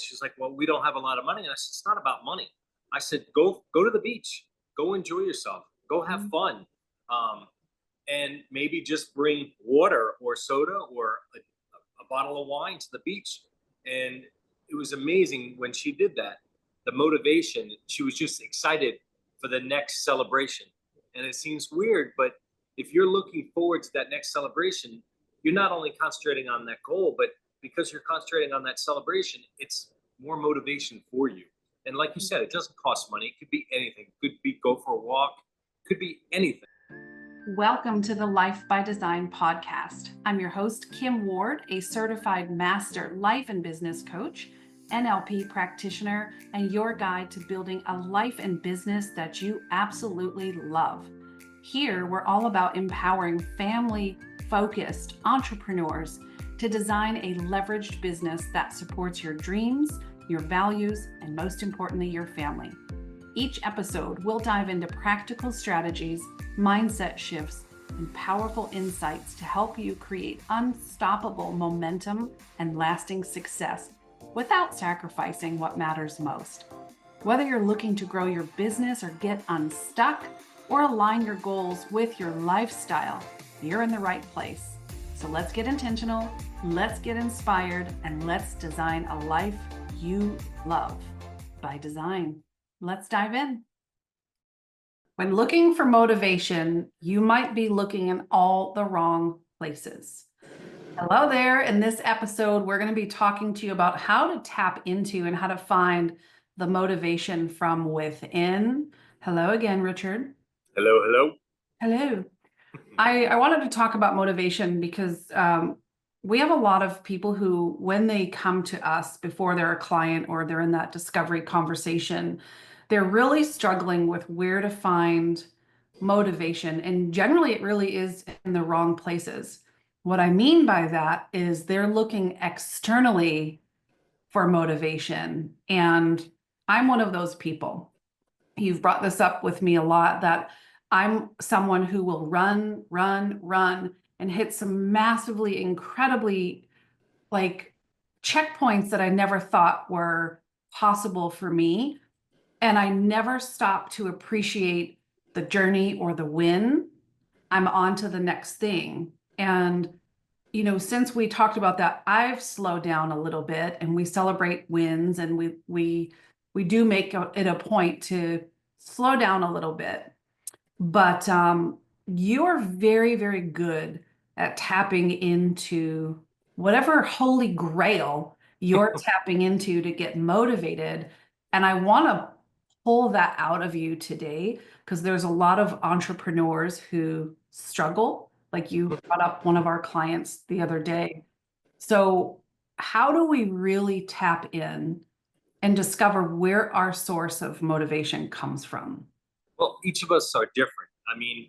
forward. She's like, well, we don't have a lot of money. And I said, it's not about money. I said, go to the beach, go enjoy yourself, go have fun. And maybe just bring water or soda or a bottle of wine to the beach. And it was amazing when she did that. The motivation, she was just excited for the next celebration. And it seems weird, but if you're looking forward to that next celebration, you're not only concentrating on that goal, but because you're concentrating on that celebration, it's more motivation for you. And like you said, it doesn't cost money. It could be anything. It could be go for a walk. It could be anything. Welcome to the Life by Design podcast. I'm your host, Kim Ward, a certified master life and business coach, NLP practitioner, and your guide to building a life and business that you absolutely love. Here, we're all about empowering family-focused entrepreneurs to design a leveraged business that supports your dreams, your values, and most importantly, your family. Each episode, we'll dive into practical strategies, mindset shifts, and powerful insights to help you create unstoppable momentum and lasting success without sacrificing what matters most. Whether you're looking to grow your business or get unstuck or align your goals with your lifestyle, you're in the right place. So let's get intentional, let's get inspired, and let's design a life you love by design. Let's dive in. When looking for motivation, you might be looking in all the wrong places. Hello there. In this episode, we're going to be talking to you about how to tap into and how to find the motivation from within. Hello again, Richard. Hello. Hello. I wanted to talk about motivation because we have a lot of people who, when they come to us before they're a client or they're in that discovery conversation, they're really struggling with where to find motivation. And generally, it really is in the wrong places. What I mean by that is they're looking externally for motivation. And I'm one of those people. You've brought this up with me a lot, that I'm someone who will run, and hit some massively, incredibly checkpoints that I never thought were possible for me. And I never stop to appreciate the journey or the win. I'm on to the next thing. And, since we talked about that, I've slowed down a little bit, and we celebrate wins, and we do make it a point to slow down a little bit. But you're very, very good at tapping into whatever holy grail you're tapping into to get motivated. And I want to pull that out of you today, because there's a lot of entrepreneurs who struggle, like you brought up one of our clients the other day. So how do we really tap in and discover where our source of motivation comes from? Well, each of us are different. I mean,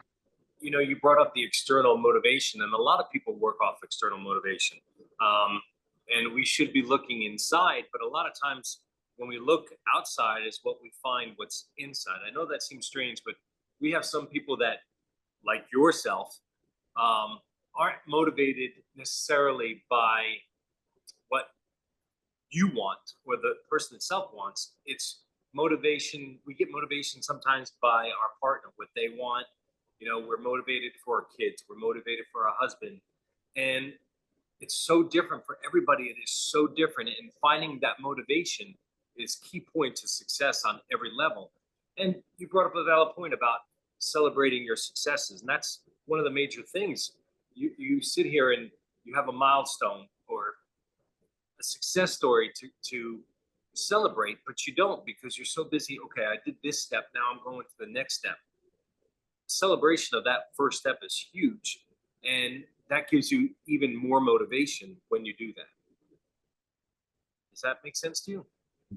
you brought up the external motivation, and a lot of people work off external motivation. And we should be looking inside, but a lot of times when we look outside is what we find what's inside. I know that seems strange, but we have some people that, like yourself, aren't motivated necessarily by what you want or the person itself wants. It's motivation. We get motivation sometimes by our partner, what they want. We're motivated for our kids. We're motivated for our husband. And it's so different for everybody. It is so different. And finding that motivation is key point to success on every level. And you brought up a valid point about celebrating your successes. And that's one of the major things. You sit here and you have a milestone or a success story to celebrate, but you don't, because you're so busy. Okay, I did this step. Now I'm going to the next step. Celebration of that first step is huge. And that gives you even more motivation when you do that. Does that make sense to you?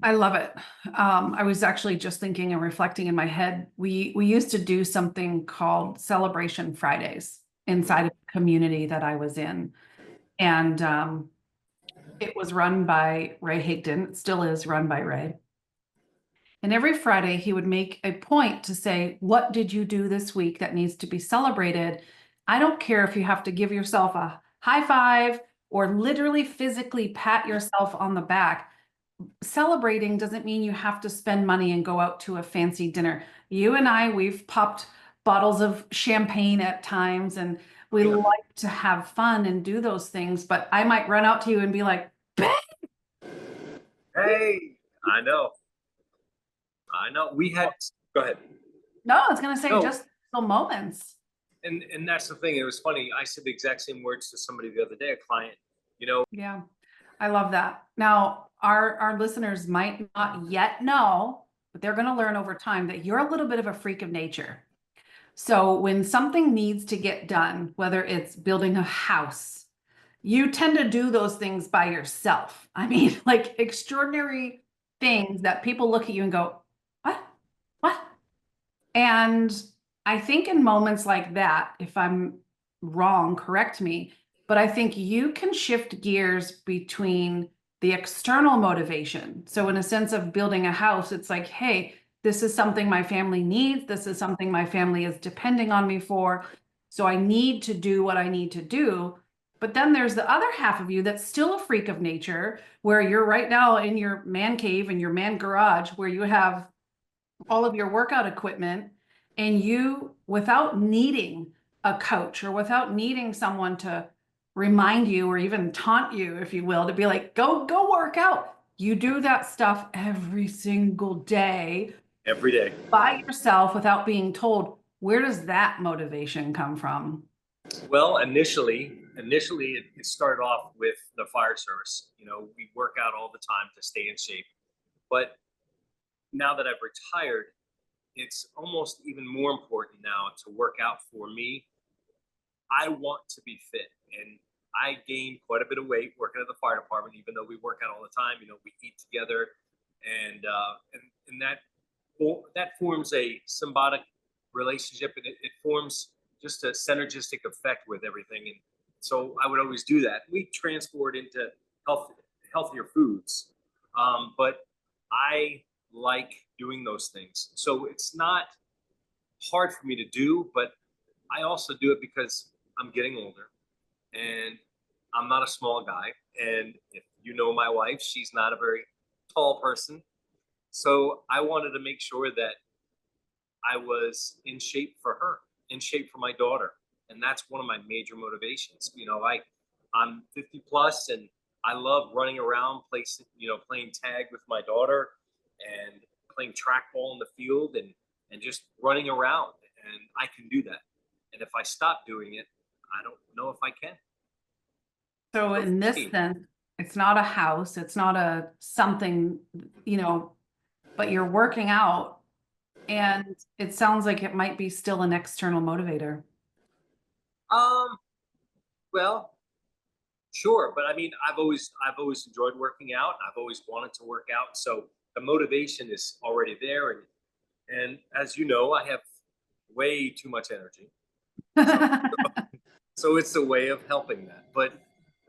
I love it. I was actually just thinking and reflecting in my head. We used to do something called Celebration Fridays inside of the community that I was in. And it was run by Ray Higdon. It still is run by Ray. And every Friday he would make a point to say, what did you do this week that needs to be celebrated? I don't care if you have to give yourself a high five or literally physically pat yourself on the back. celebrating doesn't mean you have to spend money and go out to a fancy dinner. You and I, we've popped bottles of champagne at times, and we Yeah. like to have fun and do those things. But I might run out to you and be like, "Babe." Hey, I know. I know. We had, go ahead. No, I was gonna say No, just little moments. and that's the thing. It was funny. I said the exact same words to somebody the other day, a client. You know, Yeah, I love that. Now, our listeners might not yet know, but they're going to learn over time that you're a little bit of a freak of nature. So when something needs to get done, whether it's building a house, you tend to do those things by yourself. I mean, like extraordinary things that people look at you and go, "What? What?" And I think in moments like that, if I'm wrong, correct me, but I think you can shift gears between the external motivation. So, in a sense of building a house, it's like, hey, this is something my family needs. This is something my family is depending on me for. So, I need to do what I need to do. But then there's the other half of you that's still a freak of nature, where you're right now in your man cave and your man garage, where you have all of your workout equipment, and you, without needing a coach or without needing someone to remind you or even taunt you, if you will, to be like, go work out, you do that stuff every single day every day. by yourself without being told. Where does that motivation come from? Well, initially it started off with the fire service. You know, we work out all the time to stay in shape. But now that I've retired, it's almost even more important now to work out for me. I want to be fit, and I gained quite a bit of weight working at the fire department. Even though we work out all the time, you know, we eat together, and that forms a symbiotic relationship, and it forms just a synergistic effect with everything. And so I would always do that. We transport into health, healthier foods, but I like doing those things. So it's not hard for me to do, but I also do it because I'm getting older and I'm not a small guy. And if you know my wife, she's not a very tall person. So I wanted to make sure that I was in shape for her, in shape for my daughter. And that's one of my major motivations. You know, I'm 50 plus and I love running around playing tag with my daughter and playing trackball in the field and just running around. And I can do that. And if I stop doing it, I don't know if I can. So So in for this me, sense, it's not a house, it's not a something, but you're working out, and it sounds like it might be still an external motivator. um, well, sure, but I mean, I've always enjoyed working out. I've always wanted to work out, so the motivation is already there. And as you know, I have way too much energy, so so it's a way of helping that. But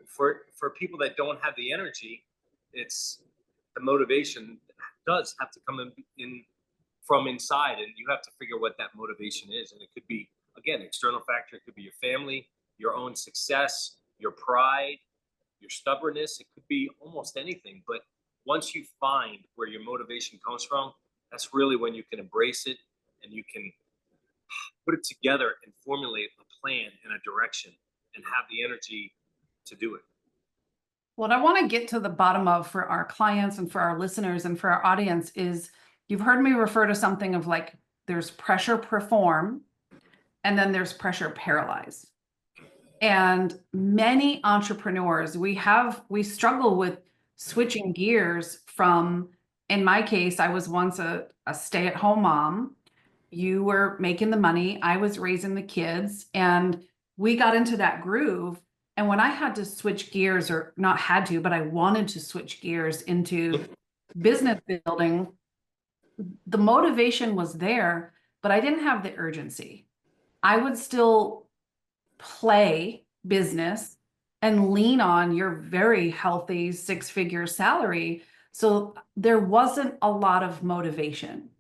for people that don't have the energy, it's the motivation does have to come in from inside, and you have to figure what that motivation is. And it could be, again, external factor. It could be your family, your own success, your pride, your stubbornness. It could be almost anything. But once you find where your motivation comes from, that's really when you can embrace it and you can put it together and formulate a plan and a direction and have the energy to do it. What I want to get to the bottom of for our clients and for our listeners and for our audience is, you've heard me refer to something of like, there's pressure perform and then there's pressure paralyze. And many entrepreneurs, we struggle with switching gears from, in my case, I was once a stay-at-home mom. You were making the money, I was raising the kids, and we got into that groove. And when I had to switch gears, or not had to, but I wanted to switch gears into business building, the motivation was there, but I didn't have the urgency. I would still play business and lean on your very healthy six-figure salary. So there wasn't a lot of motivation.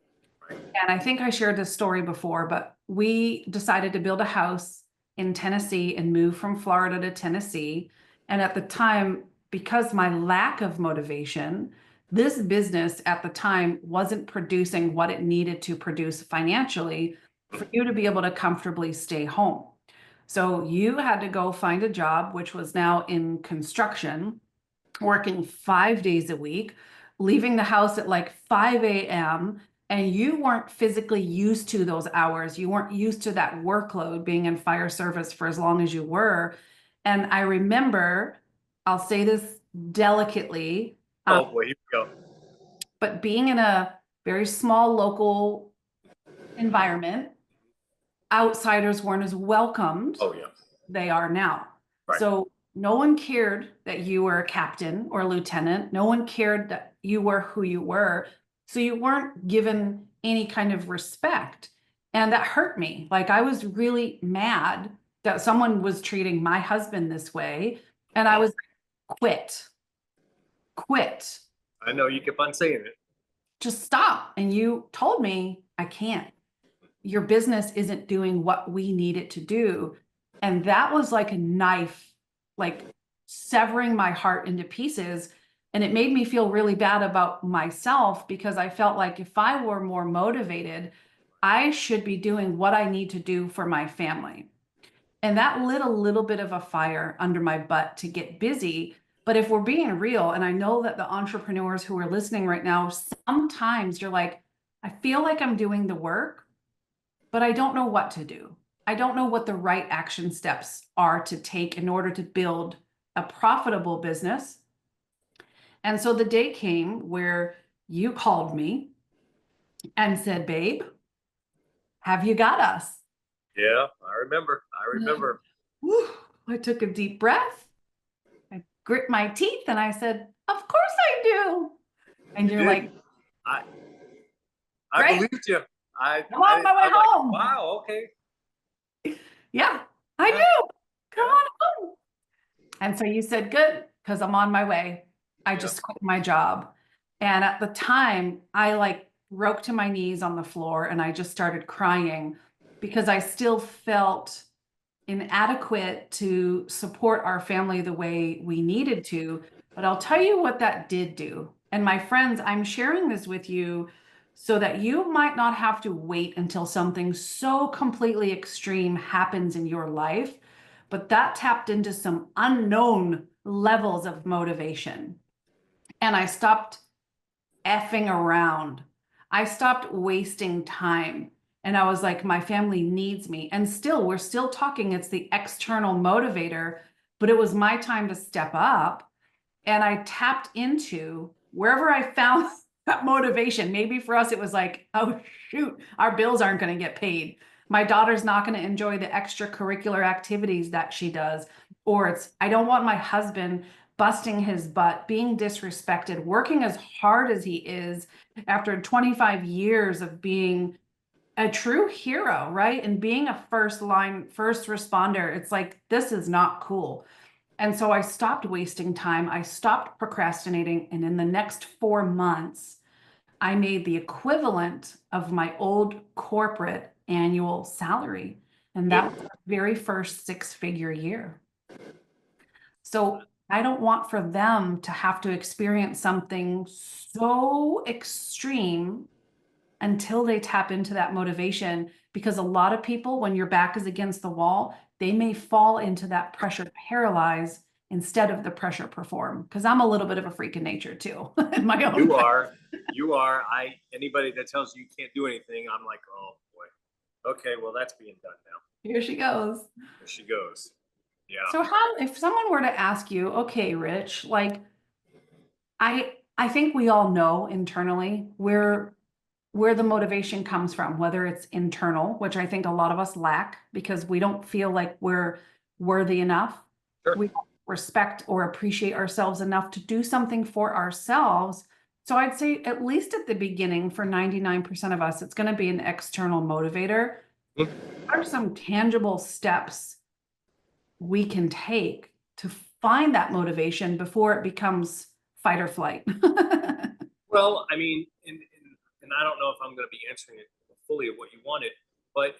And I think I shared this story before, but we decided to build a house in Tennessee and move from Florida to Tennessee. And at the time, because my lack of motivation, This business at the time wasn't producing what it needed to produce financially for you to be able to comfortably stay home. So you had to go find a job, which was now in construction, working 5 days a week, leaving the house at like 5 a.m. And you weren't physically used to those hours. You weren't used to that workload being in fire service for as long as you were. And I remember, I'll say this delicately, Oh boy, here we go. but being in a very small local environment, outsiders weren't as welcomed Oh yeah. they are now. Right. So no one cared that you were a captain or a lieutenant. No one cared that you were who you were. So you weren't given any kind of respect. And that hurt me. Like I was really mad that someone was treating my husband this way. And I was like, quit. I know you keep on saying it. Just stop. And you told me I can't. Your business isn't doing what we need it to do. And that was like a knife, like severing my heart into pieces. And it made me feel really bad about myself because I felt like if I were more motivated, I should be doing what I need to do for my family. And that lit a little bit of a fire under my butt to get busy. But if we're being real, and I know that the entrepreneurs who are listening right now, sometimes you're like, I feel like I'm doing the work, but I don't know what to do. I don't know what the right action steps are to take in order to build a profitable business. And so the day came where you called me and said, babe, have you got us? Yeah, I remember. I remember. Whew. I took a deep breath. I grit my teeth and I said, of course I do. And you're like, I Great. believed you. I'm on my way I'm like, home. wow, okay. Yeah, I Yeah. do. Come on home. And so you said, good, because I'm on my way. I just quit my job. And at the time, I like broke to my knees on the floor and I just started crying because I still felt inadequate to support our family the way we needed to. But I'll tell you what that did do. And my friends, I'm sharing this with you so that you might not have to wait until something so completely extreme happens in your life. But that tapped into some unknown levels of motivation. And I stopped effing around. I stopped wasting time. And I was like, my family needs me. And still, we're still talking. It's the external motivator, but it was my time to step up. And I tapped into wherever I found that motivation. Maybe for us, it was like, oh, shoot, our bills aren't going to get paid. My daughter's not going to enjoy the extracurricular activities that she does. Or it's, I don't want my husband busting his butt, being disrespected, working as hard as he is after 25 years of being a true hero, right? And being a first responder. It's like, this is not cool. And so I stopped wasting time. I stopped procrastinating. And in the next 4 months, I made the equivalent of my old corporate annual salary. And that was the very first 6-figure year. So I don't want for them to have to experience something so extreme until they tap into that motivation. Because a lot of people, when your back is against the wall, they may fall into that pressure paralyze instead of the pressure perform. Because I'm a little bit of a freak in nature too, in my own way. You are. Anybody that tells you can't do anything, I'm like, oh boy. Okay, well that's being done now. Here she goes. Here she goes. Yeah. So how, if someone were to ask you, okay, Rich, like I think we all know internally where the motivation comes from, whether it's internal, which I think a lot of us lack because we don't feel like we're worthy enough. Sure. We don't respect or appreciate ourselves enough to do something for ourselves. So I'd say at least at the beginning for 99% of us, it's going to be an external motivator. What are some tangible steps we can take to find that motivation before it becomes fight or flight? Well, I mean, and I don't know if I'm going to be answering it fully of what you wanted, but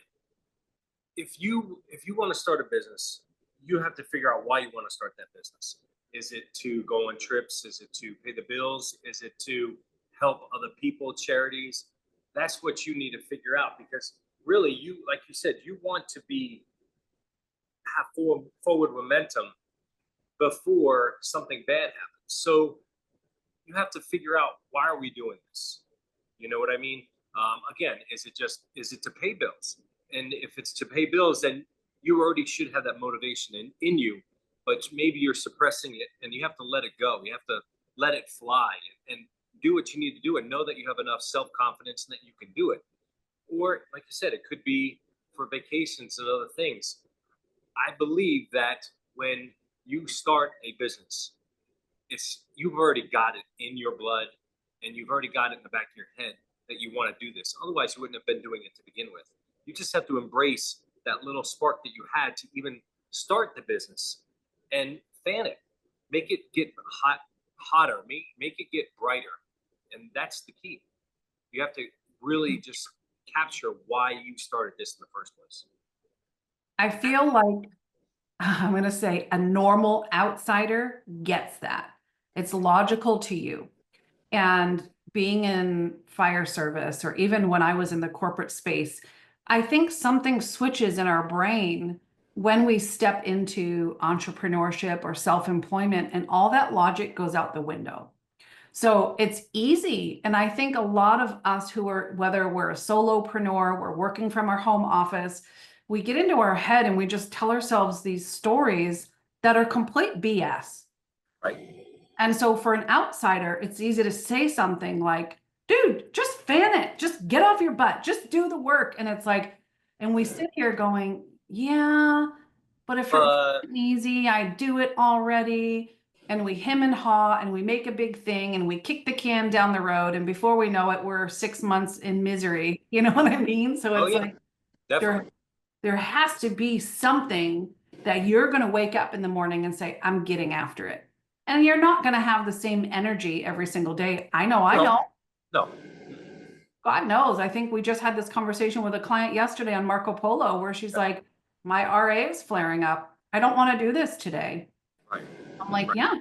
if you want to start a business, you have to figure out why you want to start that business. Is it to go on trips? Is it to pay the bills? Is it to help other people, charities? That's what you need to figure out, because really, you, like you said, you want to have forward momentum before something bad happens. So you have to figure out, why are we doing this? You know what I mean? Again, is it to pay bills? And if it's to pay bills, then you already should have that motivation in you, but maybe you're suppressing it, and you have to let it go. You have to let it fly, and do what you need to do, and know that you have enough self-confidence that you can do it. Or, like you said, it could be for vacations and other things. I believe that when you start a business, you've already got it in your blood, and you've already got it in the back of your head that you want to do this. Otherwise, you wouldn't have been doing it to begin with. You just have to embrace that little spark that you had to even start the business, and fan it. Make it get hotter. Make it get brighter. And that's the key. You have to really just capture why you started this in the first place. I feel like I'm going to say a normal outsider gets that. It's logical to you. And being in fire service, or even when I was in the corporate space, I think something switches in our brain when we step into entrepreneurship or self-employment, and all that logic goes out the window. So it's easy. And I think a lot of us who are, whether we're a solopreneur, we're working from our home office, we get into our head and we just tell ourselves these stories that are complete BS. Right. And so for an outsider, it's easy to say something like, dude, just fan it, just get off your butt, just do the work. And it's like, and we sit here going, yeah, but if it was easy, I do it already. And we hem and haw, and we make a big thing, and we kick the can down the road. And before we know it, we're 6 months in misery. You know what I mean? So it's like, definitely. There has to be something that you're going to wake up in the morning and say, I'm getting after it. And you're not going to have the same energy every single day. I know. No. God knows. I think we just had this conversation with a client yesterday on Marco Polo, where she's like, my RA is flaring up. I don't want to do this today. Right. I'm like, yeah,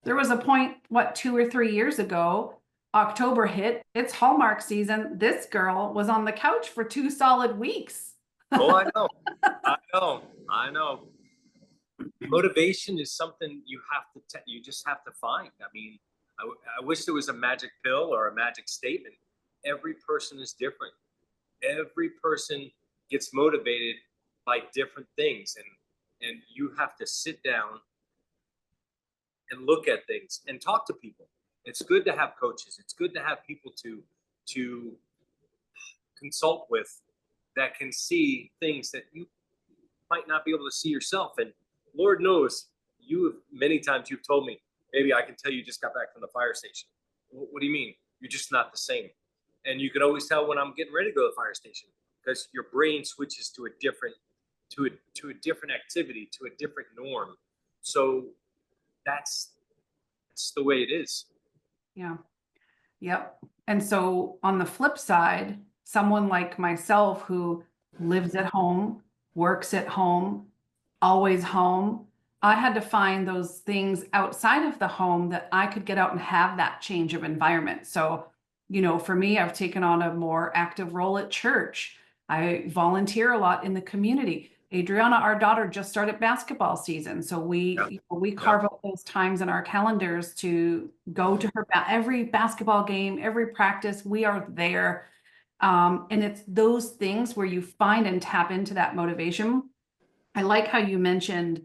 there was a point, 2 or 3 years ago, October hit, it's Hallmark season. This girl was on the couch for 2 solid weeks. Oh, I know. Motivation is something you just have to find. I mean, I wish there was a magic pill or a magic statement. Every person is different. Every person gets motivated by different things, and you have to sit down and look at things and talk to people. It's good to have coaches. It's good to have people to consult with that can see things that you might not be able to see yourself. And Lord knows, many times you've told me, maybe I can tell you just got back from the fire station. What do you mean? You're just not the same. And you can always tell when I'm getting ready to go to the fire station, because your brain switches to a different activity, to a different norm. So that's the way it is. Yeah. Yep. And so on the flip side, someone like myself who lives at home, works at home, always home, I had to find those things outside of the home that I could get out and have that change of environment. So, for me, I've taken on a more active role at church. I volunteer a lot in the community. Adriana, our daughter, just started basketball season. So we carve out those times in our calendars to go to her every basketball game, every practice. We are there. And it's those things where you find and tap into that motivation. I like how you mentioned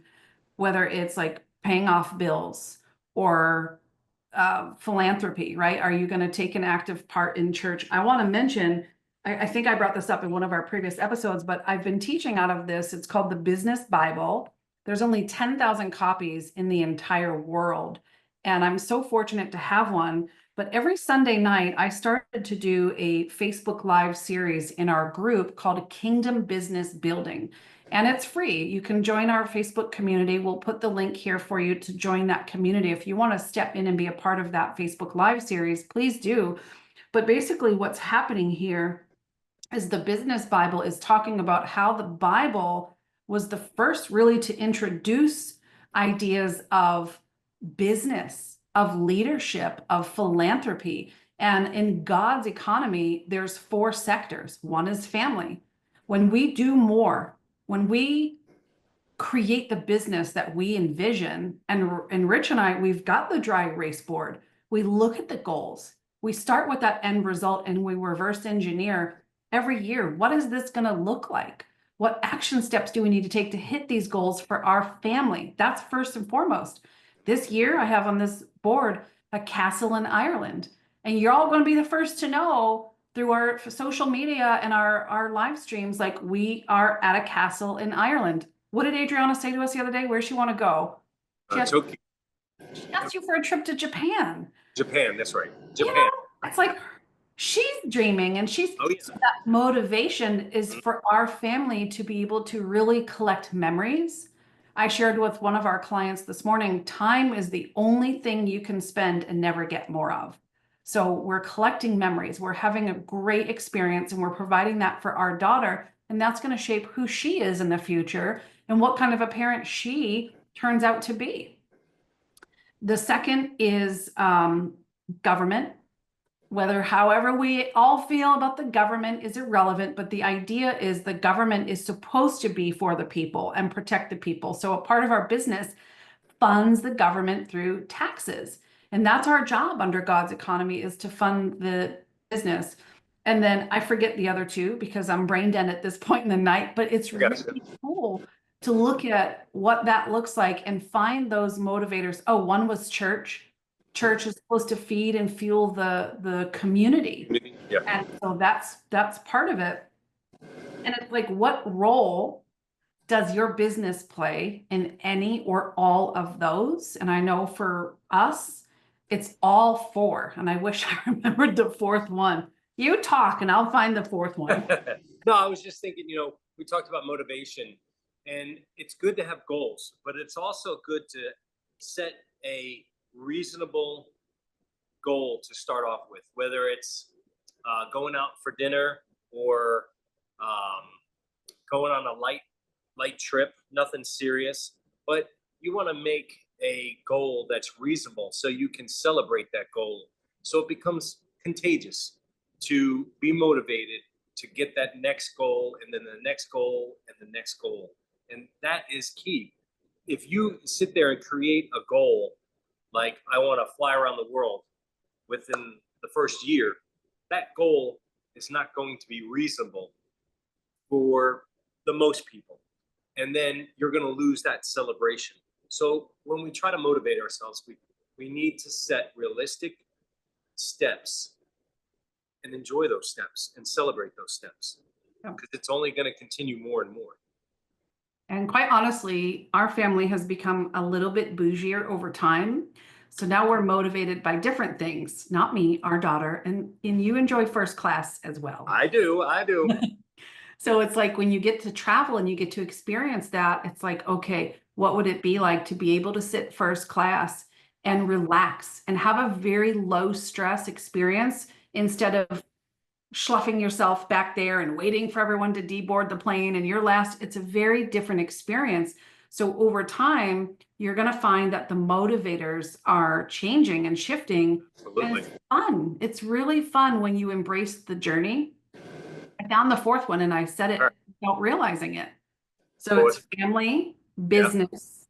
whether it's like paying off bills or philanthropy, right? Are you going to take an active part in church? I want to mention, I think I brought this up in one of our previous episodes, but I've been teaching out of this. It's called the Business Bible. There's only 10,000 copies in the entire world. And I'm so fortunate to have one. But every Sunday night, I started to do a Facebook Live series in our group called Kingdom Business Building. And it's free. You can join our Facebook community. We'll put the link here for you to join that community. If you want to step in and be a part of that Facebook Live series, please do. But basically what's happening here is the Business Bible is talking about how the Bible was the first really to introduce ideas of business, of leadership, of philanthropy. And in God's economy, there's 4 sectors. One is family. When we do more, when we create the business that we envision, and Rich and I, we've got the dry erase board. We look at the goals. We start with that end result and we reverse engineer every year. What is this going to look like? What action steps do we need to take to hit these goals for our family? That's first and foremost. This year, I have on this board a castle in Ireland, and you're all going to be the first to know through our social media and our live streams, like we are at a castle in Ireland. What did Adriana say to us the other day? Where she want to go? Tokyo. She asked you for a trip to Japan. Japan, that's right. You Japan. know, it's like she's dreaming, and Oh, yeah. so that motivation is for our family to be able to really collect memories. I shared with one of our clients this morning, time is the only thing you can spend and never get more of. So we're collecting memories. We're having a great experience, and we're providing that for our daughter. And that's going to shape who she is in the future and what kind of a parent she turns out to be. The second is government. However we all feel about the government is irrelevant, but the idea is the government is supposed to be for the people and protect the people. So a part of our business funds the government through taxes. And that's our job under God's economy, is to fund the business. And then I forget the other 2 because I'm brain dead at this point in the night, but it's really cool to look at what that looks like and find those motivators. Oh, one was church. Church is supposed to feed and fuel the community. Yeah. And so that's part of it. And it's like, what role does your business play in any or all of those? And I know for us, it's all 4. And I wish I remembered the 4th one. You talk and I'll find the 4th one. No, I was just thinking, we talked about motivation, and it's good to have goals, but it's also good to set a reasonable goal to start off with, whether it's going out for dinner or going on a light trip, nothing serious, but you want to make a goal that's reasonable so you can celebrate that goal. So it becomes contagious to be motivated to get that next goal, and then the next goal, and the next goal. And that is key. If you sit there and create a goal, like I want to fly around the world within the first year, that goal is not going to be reasonable for the most people. And then you're going to lose that celebration. So when we try to motivate ourselves, we need to set realistic steps and enjoy those steps and celebrate those steps, because it's only going to continue more and more. And quite honestly, our family has become a little bit bougier over time. So now we're motivated by different things, not me, our daughter, and you enjoy first class as well. I do. So it's like when you get to travel and you get to experience that, it's like, okay, what would it be like to be able to sit first class and relax and have a very low stress experience instead of schluffing yourself back there and waiting for everyone to deboard the plane and you're last? It's a very different experience. So over time, you're going to find that the motivators are changing and shifting. Absolutely. And it's fun. It's really fun when you embrace the journey. I found the 4th one and I said it without realizing it. So it's family, business,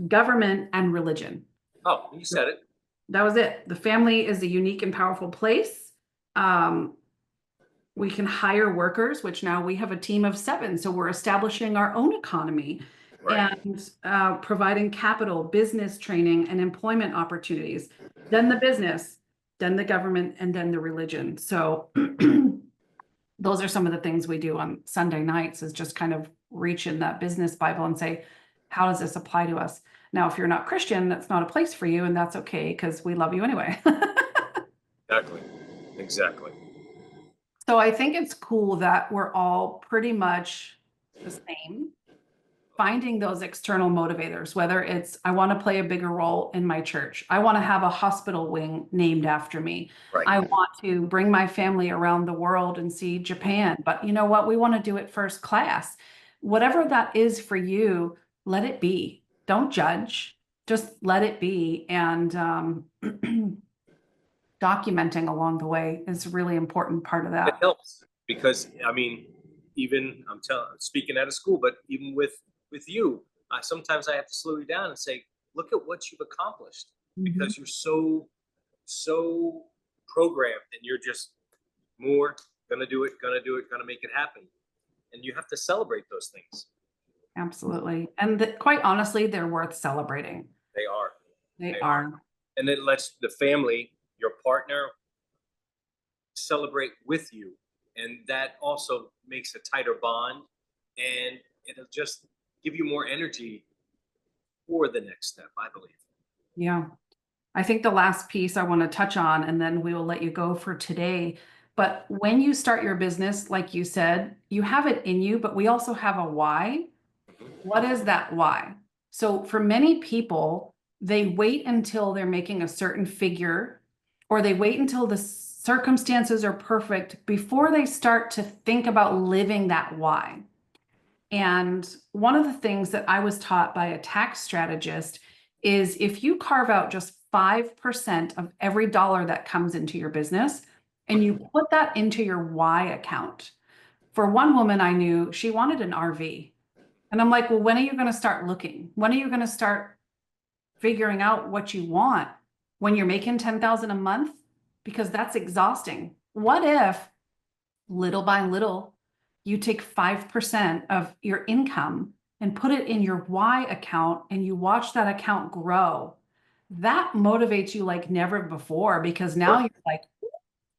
government, and religion. Oh, you said it. That was it. The family is a unique and powerful place. We can hire workers, which now we have a team of 7. So we're establishing our own economy. Right. And providing capital, business training, and employment opportunities. Then the business, then the government, and then the religion. So those are some of the things we do on Sunday nights, is just kind of reach in that business Bible and say, how does this apply to us? Now, if you're not Christian, that's not a place for you, and that's okay, because we love you anyway. Exactly. So I think it's cool that we're all pretty much the same. Finding those external motivators, whether it's, I want to play a bigger role in my church. I want to have a hospital wing named after me. Right. I want to bring my family around the world and see Japan. But you know what? We want to do it first class. Whatever that is for you, let it be. Don't judge. just let it be. And documenting along the way is a really important part of It that. helps because I mean, even speaking out of school, but even with you, sometimes I have to slow you down and say, look at what you've accomplished Mhm. because you're so programmed and you're just more gonna do it, gonna make it happen, and you have to celebrate those things. Absolutely. And quite honestly, they're worth celebrating. They are, They they are, are. and it lets the family, your partner, celebrate with you, and that also makes a tighter bond, and it'll just give you more energy for the next step, I believe. Yeah. I think the last piece I want to touch on, and then we will let you go for today. But when you start your business, like you said, you have it in you, but we also have a why. What is that why? So for many people, they wait until they're making a certain figure, or they wait until the circumstances are perfect before they start to think about living that why. And one of the things that I was taught by a tax strategist is if you carve out just 5% of every dollar that comes into your business and you put that into your why account. For one woman I knew, she wanted an RV. And I'm like, well, when are you going to start looking? When are you going to start figuring out what you want? When you're making 10,000 a month? Because that's exhausting. What if little by little, you take 5% of your income and put it in your Y account and you watch that account grow? That motivates you like never before because now Sure. you're like,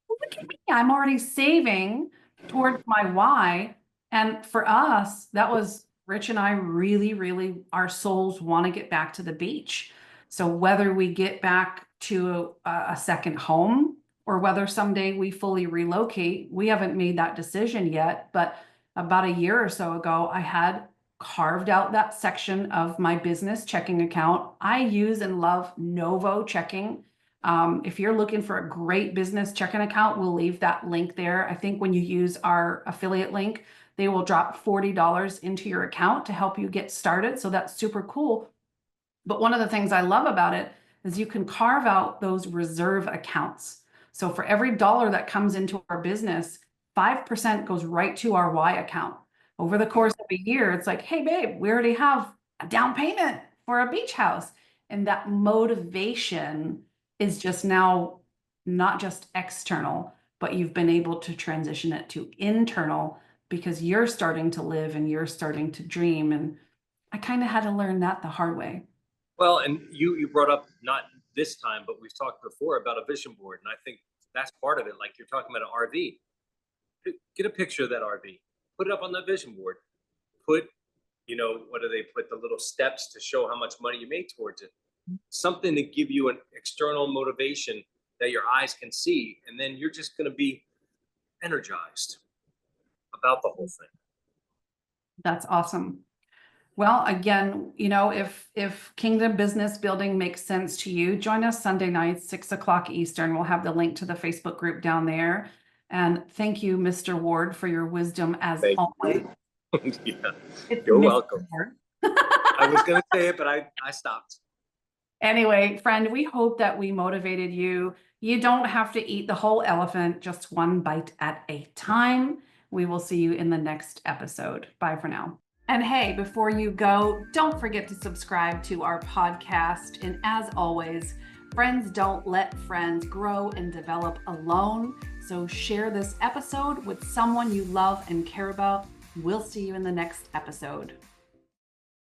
look at me, I'm already saving towards my why. And for us, that was Rich and I really, really, our souls want to get back to the beach. So whether we get back to a second home or whether someday we fully relocate, we haven't made that decision yet. But about a year or so ago, I had carved out that section of my business checking account. I use and love Novo checking. If you're looking for a great business checking account, we'll leave that link there. I think when you use our affiliate link, they will drop $40 into your account to help you get started. So that's super cool. But one of the things I love about it is you can carve out those reserve accounts. So for every dollar that comes into our business, 5% goes right to our Y account. Over the course of a year, it's like, hey, babe, we already have a down payment for a beach house. And that motivation is just now not just external, but you've been able to transition it to internal because you're starting to live and you're starting to dream. And I kind of had to learn that the hard way. Well, and you brought up, not this time, but we've talked before about a vision board, and I think that's part of it. Like you're talking about an RV. Get a picture of that RV, put it up on the vision board. Put, what do they put? The little steps to show how much money you make towards it. Something to give you an external motivation that your eyes can see, and then you're just going to be energized about the whole thing. That's awesome. Well, again, if Kingdom Business Building makes sense to you, join us Sunday nights, 6 o'clock Eastern. We'll have the link to the Facebook group down there. And thank you, Mr. Ward, for your wisdom as Thank always. you. Yeah, It's you're Mr. welcome. Ward. I was going to say it, but I stopped. Anyway, friend, we hope that we motivated you. You don't have to eat the whole elephant, just one bite at a time. We will see you in the next episode. Bye for now. And hey, before you go, don't forget to subscribe to our podcast. And as always, friends don't let friends grow and develop alone. So share this episode with someone you love and care about. We'll see you in the next episode.